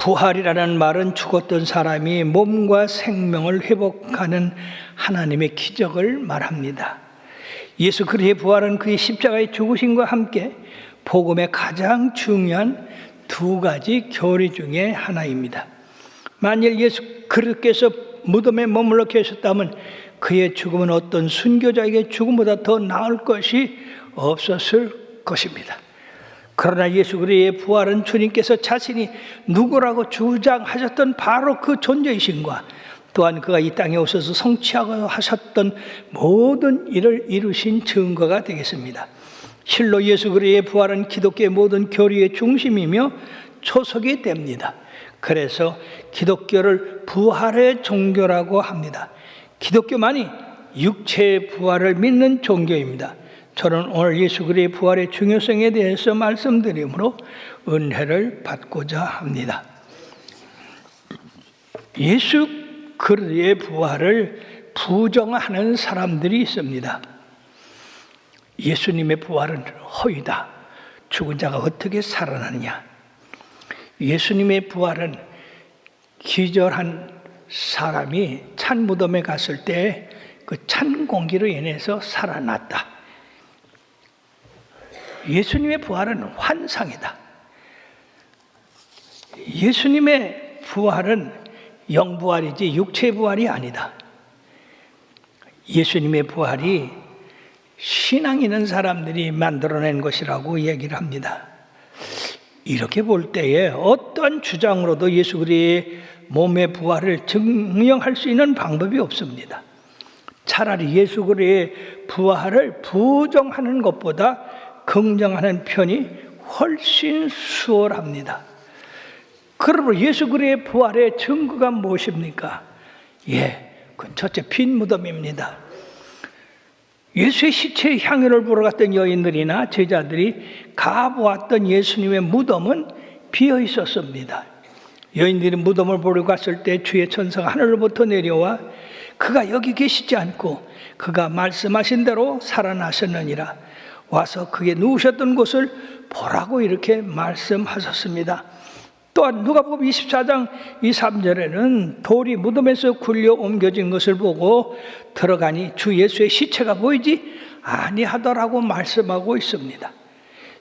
부활이라는 말은 죽었던 사람이 몸과 생명을 회복하는 하나님의 기적을 말합니다. 예수 그리스도의 부활은 그의 십자가의 죽으심과 함께 복음의 가장 중요한 두 가지 교리 중에 하나입니다. 만일 예수 그리스도께서 무덤에 머물러 계셨다면 그의 죽음은 어떤 순교자에게 죽음보다 더 나을 것이 없었을 것입니다. 그러나 예수 그리스도의 부활은 주님께서 자신이 누구라고 주장하셨던 바로 그 존재이심과 또한 그가 이 땅에 오셔서 성취하고 하셨던 모든 일을 이루신 증거가 되겠습니다. 실로 예수 그리스도의 부활은 기독교의 모든 교리의 중심이며 초석이 됩니다. 그래서 기독교를 부활의 종교라고 합니다. 기독교만이 육체의 부활을 믿는 종교입니다. 저는 오늘 예수 그리스도의 부활의 중요성에 대해서 말씀드림으로 은혜를 받고자 합니다. 예수 그리스도의 부활을 부정하는 사람들이 있습니다. 예수님의 부활은 허위다. 죽은 자가 어떻게 살아나느냐? 예수님의 부활은 기절한 사람이 찬 무덤에 갔을 때 그 찬 공기로 인해서 살아났다. 예수님의 부활은 환상이다. 예수님의 부활은 영부활이지 육체의 부활이 아니다. 예수님의 부활이 신앙 있는 사람들이 만들어낸 것이라고 얘기를 합니다. 이렇게 볼 때에 어떤 주장으로도 예수 그리스도의 몸의 부활을 증명할 수 있는 방법이 없습니다. 차라리 예수 그리스도의 부활을 부정하는 것보다 긍정하는 편이 훨씬 수월합니다. 그러므로 예수 그리스도의 부활의 증거가 무엇입니까? 그건 첫째 빈 무덤입니다. 예수의 시체의 향유를 보러 갔던 여인들이나 제자들이 가보았던 예수님의 무덤은 비어 있었습니다. 여인들이 무덤을 보러 갔을 때 주의 천사가 하늘로부터 내려와 그가 여기 계시지 않고 그가 말씀하신 대로 살아나셨느니라. 와서 그게 누우셨던 곳을 보라고 이렇게 말씀하셨습니다. 또한 누가복음 24장 23절에는 돌이 무덤에서 굴려 옮겨진 것을 보고 들어가니 주 예수의 시체가 보이지 아니하더라고 말씀하고 있습니다.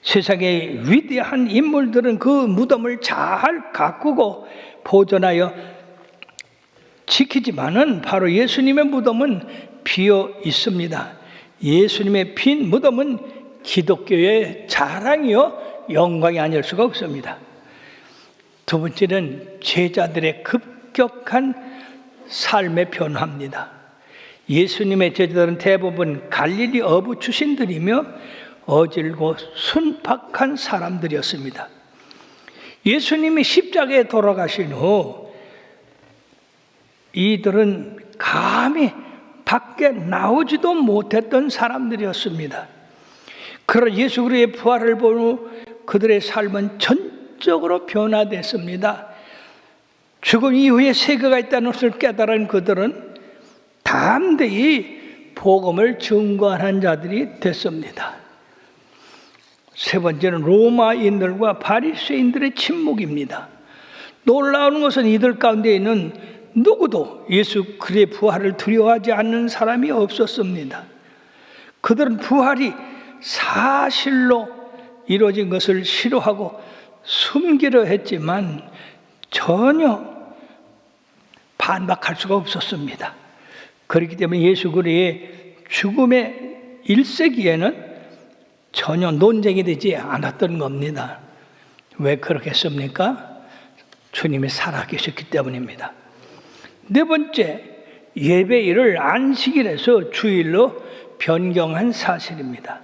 세상의 위대한 인물들은 그 무덤을 잘 가꾸고 보존하여 지키지만은 바로 예수님의 무덤은 비어 있습니다. 예수님의 빈 무덤은 기독교의 자랑이요 영광이 아닐 수가 없습니다. 두 번째는 제자들의 급격한 삶의 변화입니다. 예수님의 제자들은 대부분 갈릴리 어부 출신들이며 어질고 순박한 사람들이었습니다. 예수님이 십자가에 돌아가신 후 이들은 감히 밖에 나오지도 못했던 사람들이었습니다. 그러나 예수 그리스도의 부활을 본 후 그들의 삶은 전적으로 변화됐습니다. 죽음 이후에 세계가 있다는 것을 깨달은 그들은 담대히 복음을 증거하는 자들이 됐습니다. 세 번째는 로마인들과 바리새인들의 침묵입니다. 놀라운 것은 이들 가운데 있는 누구도 예수 그리스도의 부활을 두려워하지 않는 사람이 없었습니다. 그들은 부활이 사실로 이루어진 것을 싫어하고 숨기려 했지만 전혀 반박할 수가 없었습니다. 그렇기 때문에 예수 그리스도의 죽음의 1세기에는 전혀 논쟁이 되지 않았던 겁니다. 왜 그렇겠습니까? 주님이 살아계셨기 때문입니다. 네 번째, 예배일을 안식일에서 주일로 변경한 사실입니다.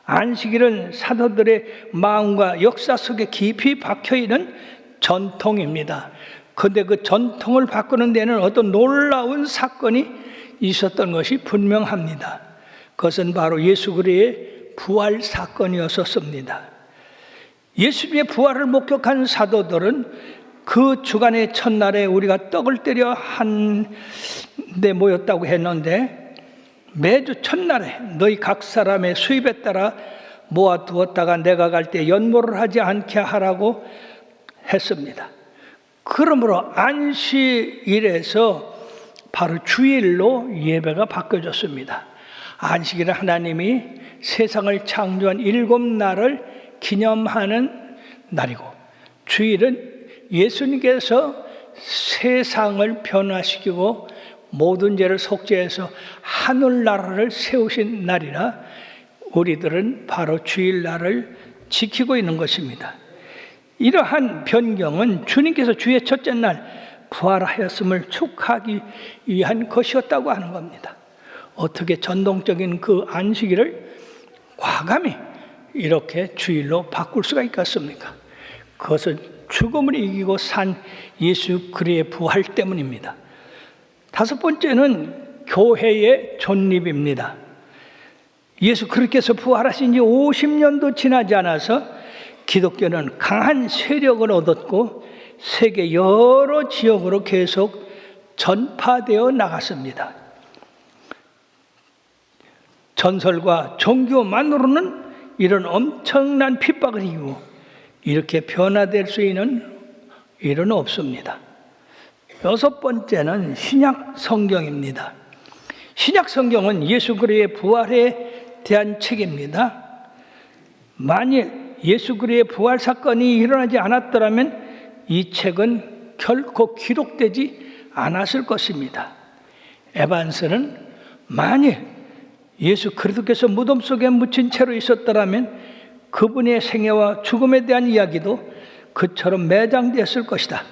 안식일은 사도들의 마음과 역사 속에 깊이 박혀있는 전통입니다. 그런데 그 전통을 바꾸는 데는 어떤 놀라운 사건이 있었던 것이 분명합니다. 그것은 바로 예수 그리스도의 부활 사건이었습니다. 예수님의 부활을 목격한 사도들은 그 주간의 첫날에 우리가 떡을 때려 한 데 모였다고 했는데 매주 첫날에 너희 각 사람의 수입에 따라 모아두었다가 내가 갈 때 연모를 하지 않게 하라고 했습니다. 그러므로 안식일에서 바로 주일로 예배가 바뀌어졌습니다. 안식일은 하나님이 세상을 창조한 7날을 기념하는 날이고, 주일은 예수님께서 세상을 변화시키고 모든 죄를 속죄해서 하늘나라를 세우신 날이라 우리들은 바로 주일날을 지키고 있는 것입니다. 이러한 변경은 주님께서 주의 첫째 날 부활하였음을 축하하기 위한 것이었다고 하는 겁니다. 어떻게 전통적인 그 안식일을 과감히 이렇게 주일로 바꿀 수가 있겠습니까? 그것은 죽음을 이기고 산 예수 그리스도의 부활 때문입니다. 다섯 번째는 교회의 존립입니다. 예수 그리스도께서 부활하신 지 50년도 지나지 않아서 기독교는 강한 세력을 얻었고 세계 여러 지역으로 계속 전파되어 나갔습니다. 전설과 종교만으로는 이런 엄청난 핍박을 이기고 이렇게 변화될 수 있는 일은 없습니다. 여섯 번째는 신약 성경입니다. 신약 성경은 예수 그리스도의 부활에 대한 책입니다. 만일 예수 그리스도의 부활 사건이 일어나지 않았더라면 이 책은 결코 기록되지 않았을 것입니다. 에반스는 만일 예수 그리스도께서 무덤 속에 묻힌 채로 있었더라면 그분의 생애와 죽음에 대한 이야기도 그처럼 매장되었을 것이다.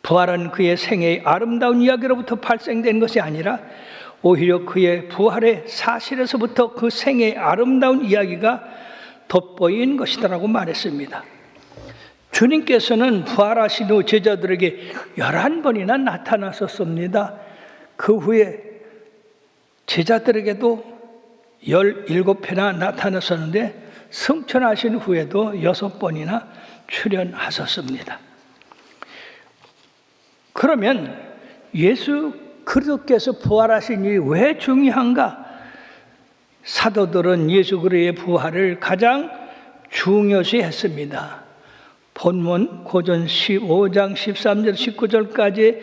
부활은 그의 생애의 아름다운 이야기로부터 발생된 것이 아니라 오히려 그의 부활의 사실에서부터 그 생애의 아름다운 이야기가 돋보인 것이다라고 말했습니다. 주님께서는 부활하신 후 제자들에게 11번이나 나타나셨습니다. 그 후에 제자들에게도 17회나 나타나셨는데 승천하신 후에도 6번이나 출현하셨습니다. 그러면 예수 그리스도께서 부활하신 일이 왜 중요한가? 사도들은 예수 그리스도의 부활을 가장 중요시했습니다. 본문 고전 15장 13절 19절까지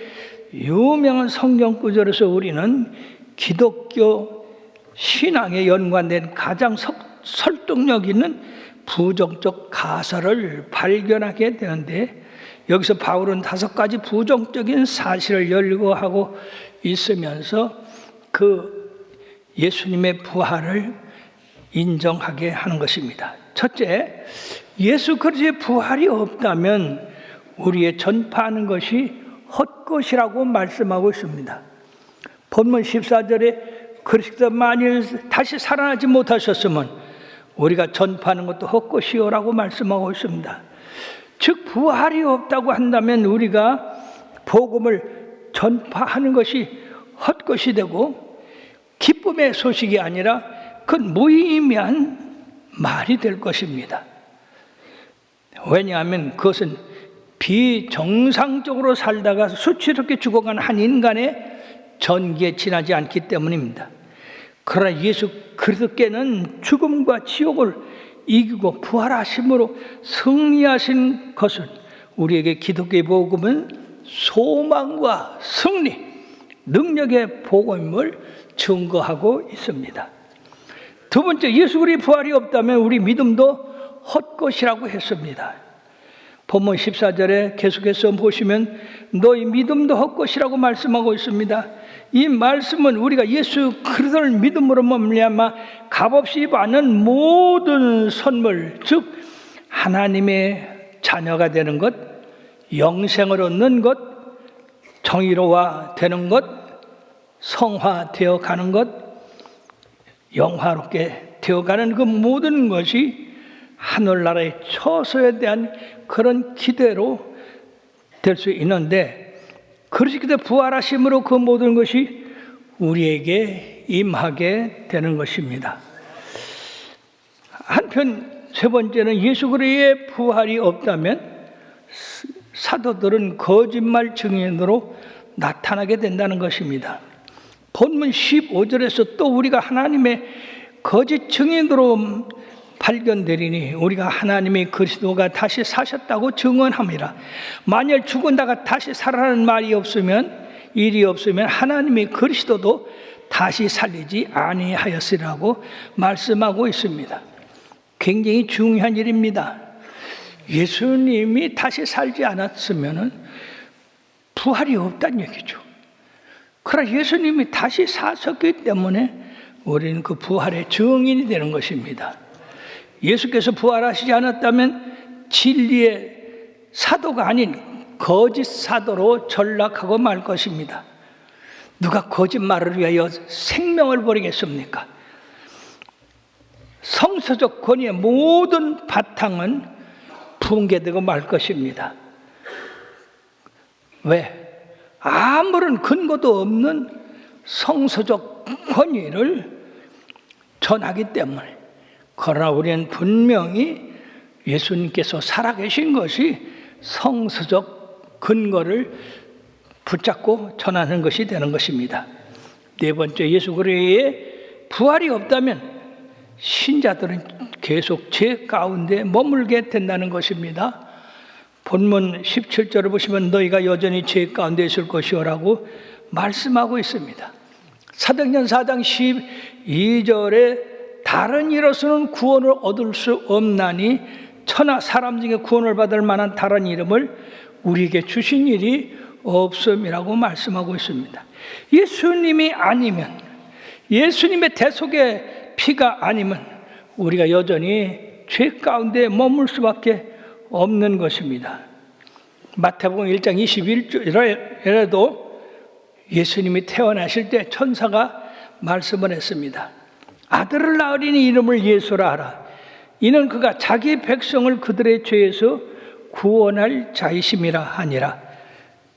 유명한 성경 구절에서 우리는 기독교 신앙에 연관된 가장 설득력 있는 부정적 가설을 발견하게 되는데, 여기서 바울은 5가지 부정적인 사실을 열거하고 있으면서 그 예수님의 부활을 인정하게 하는 것입니다. 첫째, 예수 그리스도의 부활이 없다면 우리의 전파하는 것이 헛것이라고 말씀하고 있습니다. 본문 14절에 그리스도 만일 다시 살아나지 못하셨으면 우리가 전파하는 것도 헛것이요라고 말씀하고 있습니다. 즉 부활이 없다고 한다면 우리가 복음을 전파하는 것이 헛것이 되고 기쁨의 소식이 아니라 그건 무의미한 말이 될 것입니다. 왜냐하면 그것은 비정상적으로 살다가 수치스럽게 죽어간 한 인간의 전기에 지나지 않기 때문입니다. 그러나 예수 그리스도께는 죽음과 지옥을 이기고 부활하심으로 승리하신 것은 우리에게 기독교의 복음은 소망과 승리, 능력의 복음을 증거하고 있습니다. 두 번째, 예수 그리스도의 부활이 없다면 우리 믿음도 헛것이라고 했습니다. 본문 14절에 계속해서 보시면 너희 믿음도 헛것이라고 말씀하고 있습니다. 이 말씀은 우리가 예수 그리스도를 믿음으로 말미암아 값없이 받는 모든 선물, 즉 하나님의 자녀가 되는 것, 영생을 얻는 것, 정의로워 되는 것, 성화되어 가는 것, 영화롭게 되어가는 그 모든 것이 하늘나라의 처소에 대한 그런 기대로 될 수 있는데, 그리스도 부활하심으로 그 모든 것이 우리에게 임하게 되는 것입니다. 한편 세 번째는 예수 그리스도의 부활이 없다면 사도들은 거짓말 증인으로 나타나게 된다는 것입니다. 본문 15절에서 또 우리가 하나님의 거짓 증인으로 발견되리니 우리가 하나님의 그리스도가 다시 사셨다고 증언함이라. 만일 죽은다가 다시 살아나는 일이 없으면 하나님의 그리스도도 다시 살리지 아니하였으리라고 말씀하고 있습니다. 굉장히 중요한 일입니다. 예수님이 다시 살지 않았으면 부활이 없다는 얘기죠. 그러나 예수님이 다시 사셨기 때문에 우리는 그 부활의 증인이 되는 것입니다. 예수께서 부활하시지 않았다면 진리의 사도가 아닌 거짓 사도로 전락하고 말 것입니다. 누가 거짓말을 위하여 생명을 버리겠습니까? 성서적 권위의 모든 바탕은 붕괴되고 말 것입니다. 왜? 아무런 근거도 없는 성서적 권위를 전하기 때문에. 그러나 우리는 분명히 예수님께서 살아계신 것이 성서적 근거를 붙잡고 전하는 것이 되는 것입니다. 네 번째, 예수 그리스도의 부활이 없다면 신자들은 계속 죄 가운데 머물게 된다는 것입니다. 본문 17절을 보시면 너희가 여전히 죄 가운데 있을 것이오라고 말씀하고 있습니다. 사도행전 4장 12절에 다른 이로서는 구원을 얻을 수 없나니 천하 사람 중에 구원을 받을 만한 다른 이름을 우리에게 주신 일이 없음이라고 말씀하고 있습니다. 예수님이 아니면, 예수님의 대속의 피가 아니면 우리가 여전히 죄 가운데 머물 수밖에 없는 것입니다. 마태복음 1장 21절에도 예수님이 태어나실 때 천사가 말씀을 했습니다. 아들을 낳으리니 이름을 예수라 하라. 이는 그가 자기 백성을 그들의 죄에서 구원할 자이심이라 하니라.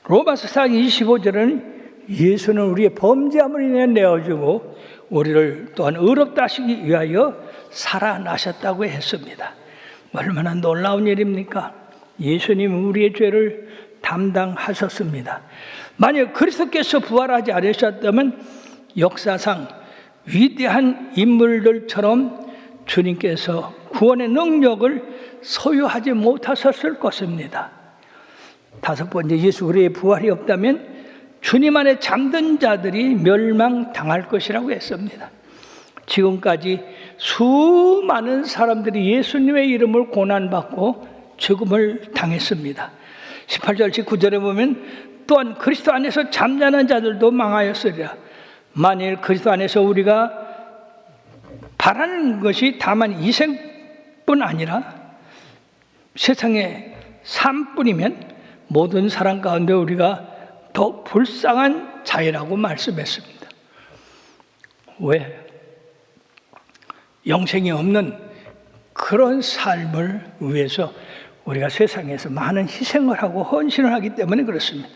로마서 4장 25절은 예수는 우리의 범죄함을 인해 내어주고 우리를 또한 의롭다 하시기 위하여 살아나셨다고 했습니다. 얼마나 놀라운 일입니까? 예수님은 우리의 죄를 담당하셨습니다. 만약 그리스도께서 부활하지 않으셨다면 역사상 위대한 인물들처럼 주님께서 구원의 능력을 소유하지 못하셨을 것입니다. 다섯 번째, 예수 그리스도의 부활이 없다면 주님 안에 잠든 자들이 멸망당할 것이라고 했습니다. 지금까지 수많은 사람들이 예수님의 이름을 고난받고 죽음을 당했습니다. 18절 19절에 보면 또한 그리스도 안에서 잠자는 자들도 망하였으리라. 만일 그리스도 안에서 우리가 바라는 것이 다만 이생뿐 아니라 세상의 삶뿐이면 모든 사람 가운데 우리가 더 불쌍한 자이라고 말씀했습니다. 왜? 영생이 없는 그런 삶을 위해서 우리가 세상에서 많은 희생을 하고 헌신을 하기 때문에 그렇습니다.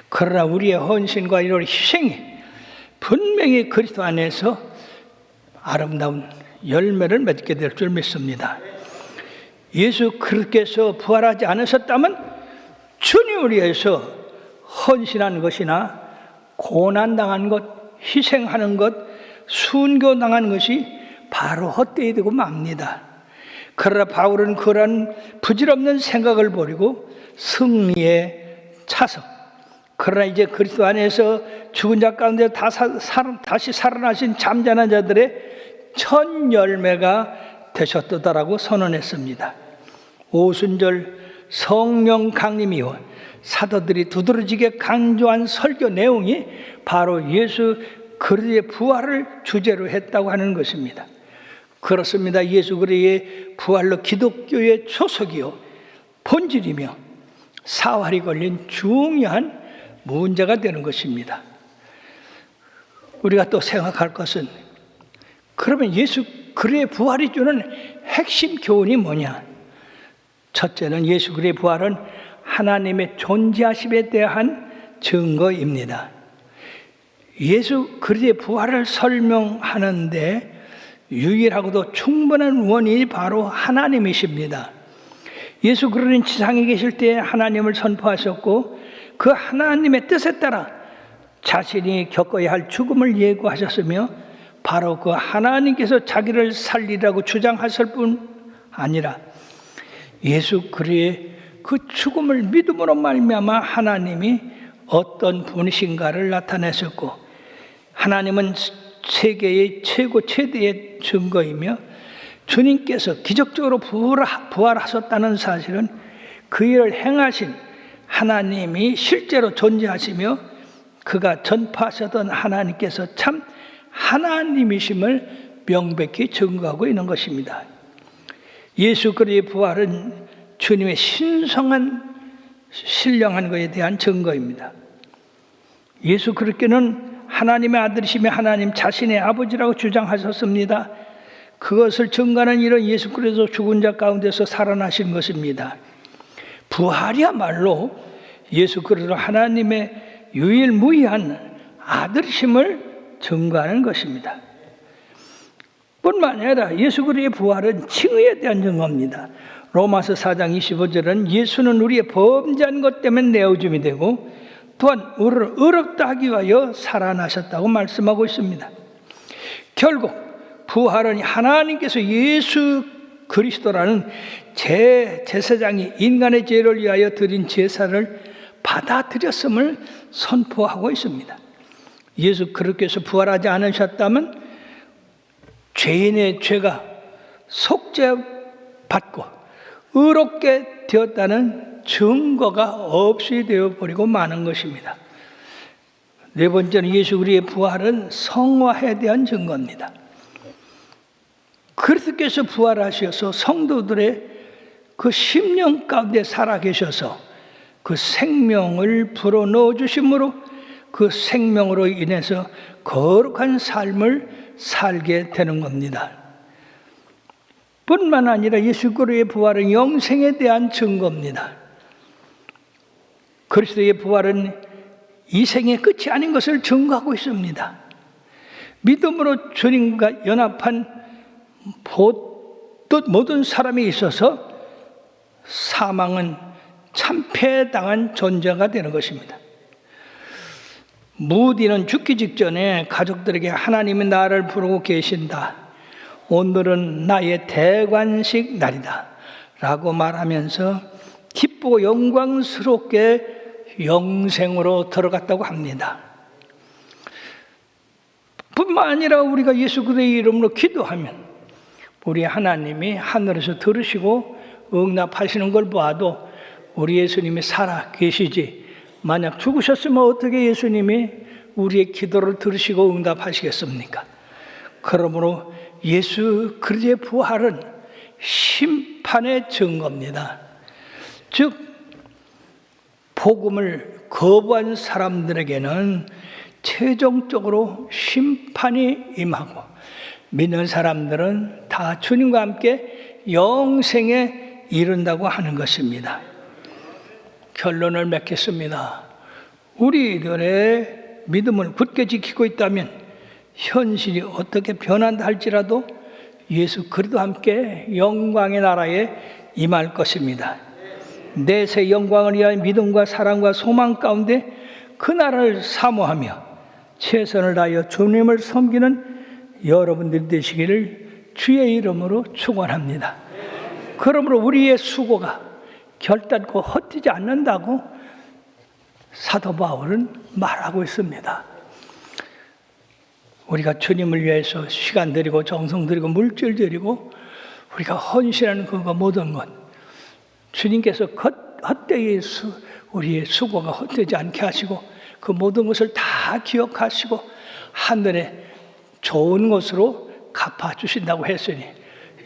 그러나 우리의 헌신과 이런 희생이 분명히 그리스도 안에서 아름다운 열매를 맺게 될 줄 믿습니다. 예수 그리스도께서 부활하지 않으셨다면 주님을 위해서 헌신한 것이나 고난당한 것, 희생하는 것, 순교당한 것이 바로 헛되이 되고 맙니다. 그러나 바울은 그런 부질없는 생각을 버리고 승리에 차서, 그러나 이제 그리스도 안에서 죽은 자 가운데 다시 살아나신 잠자는 자들의 첫 열매가 되셨다라고 선언했습니다. 오순절 성령 강림이요 사도들이 두드러지게 강조한 설교 내용이 바로 예수 그리스도의 부활을 주제로 했다고 하는 것입니다. 그렇습니다. 예수 그리스도의 부활로 기독교의 초석이요 본질이며 사활이 걸린 중요한 문제가 되는 것입니다. 우리가 또 생각할 것은, 그러면 예수 그리스도의 부활이 주는 핵심 교훈이 뭐냐? 첫째는 예수 그리스도의 부활은 하나님의 존재하심에 대한 증거입니다. 예수 그리스도의 부활을 설명하는데 유일하고도 충분한 원인이 바로 하나님이십니다. 예수 그리스도는 지상에 계실 때 하나님을 선포하셨고 그 하나님의 뜻에 따라 자신이 겪어야 할 죽음을 예고하셨으며 바로 그 하나님께서 자기를 살리라고 주장하실 뿐 아니라 예수 그리스도의 그 죽음을 믿음으로 말미암아 하나님이 어떤 분이신가를 나타내셨고, 하나님은 세계의 최대의 증거이며 주님께서 기적적으로 부활하셨다는 사실은 그 일을 행하신 하나님이 실제로 존재하시며 그가 전파하셨던 하나님께서 참 하나님이심을 명백히 증거하고 있는 것입니다. 예수 그리스도의 부활은 주님의 신성한 신령한 것에 대한 증거입니다. 예수 그리스도는 하나님의 아들이시며 하나님 자신의 아버지라고 주장하셨습니다. 그것을 증거하는 일은 예수 그리스도 죽은 자 가운데서 살아나신 것입니다. 부활이야말로 예수 그리스도 하나님의 유일무이한 아들이심을 증거하는 것입니다. 뿐만 아니라 예수 그리스도의 부활은 칭의에 대한 증거입니다. 로마서 4장 25절은 예수는 우리의 범죄한 것 때문에 내어줌이 되고 또한 우리를 의롭다 하기 위하여 살아나셨다고 말씀하고 있습니다. 결국 부활은 하나님께서 예수 그리스도라는 제사장이 인간의 죄를 위하여 드린 제사를 받아들였음을 선포하고 있습니다. 예수 그리스도께서 부활하지 않으셨다면 죄인의 죄가 속죄받고 의롭게 되었다는 증거가 없이 되어버리고 마는 것입니다. 네 번째는 예수 그리스도의 부활은 성화에 대한 증거입니다. 그리스도께서 부활하셔서 성도들의 그 심령 가운데 살아계셔서 그 생명을 불어넣어 주심으로 그 생명으로 인해서 거룩한 삶을 살게 되는 겁니다. 뿐만 아니라 예수 그리스도의 부활은 영생에 대한 증거입니다. 그리스도의 부활은 이 생의 끝이 아닌 것을 증거하고 있습니다. 믿음으로 주님과 연합한 모든 사람이 있어서 사망은 참패당한 존재가 되는 것입니다. 무디는 죽기 직전에 가족들에게 하나님이 나를 부르고 계신다. 오늘은 나의 대관식 날이다. 라고 말하면서 기쁘고 영광스럽게 영생으로 들어갔다고 합니다. 뿐만 아니라 우리가 예수 그리스도의 이름으로 기도하면 우리 하나님이 하늘에서 들으시고 응답하시는 걸 봐도 우리 예수님이 살아 계시지, 만약 죽으셨으면 어떻게 예수님이 우리의 기도를 들으시고 응답하시겠습니까? 그러므로 예수 그리스도의 부활은 심판의 증거입니다. 즉 복음을 거부한 사람들에게는 최종적으로 심판이 임하고 믿는 사람들은 다 주님과 함께 영생에 이른다고 하는 것입니다. 결론을 맺겠습니다. 우리들의 믿음을 굳게 지키고 있다면 현실이 어떻게 변한다 할지라도 예수 그리스도와 함께 영광의 나라에 임할 것입니다. 내세 영광을 위하여 믿음과 사랑과 소망 가운데 그 나라를 사모하며 최선을 다하여 주님을 섬기는 여러분들이 되시기를 주의 이름으로 축원합니다. 그러므로 우리의 수고가 결단코 헛되지 않는다고 사도 바울은 말하고 있습니다. 우리가 주님을 위해서 시간 들이고 정성 들이고 물질 들이고 우리가 헌신하는 그거 모든 것, 주님께서 헛되이 우리의 수고가 헛되지 않게 하시고 그 모든 것을 다 기억하시고 하늘에 좋은 것으로 갚아주신다고 했으니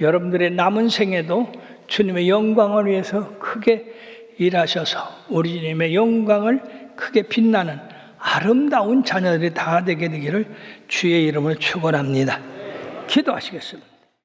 여러분들의 남은 생에도 주님의 영광을 위해서 크게 일하셔서 우리 주님의 영광을 크게 빛나는 아름다운 자녀들이 다 되게 되기를 주의 이름으로 축원합니다. 기도하시겠습니다.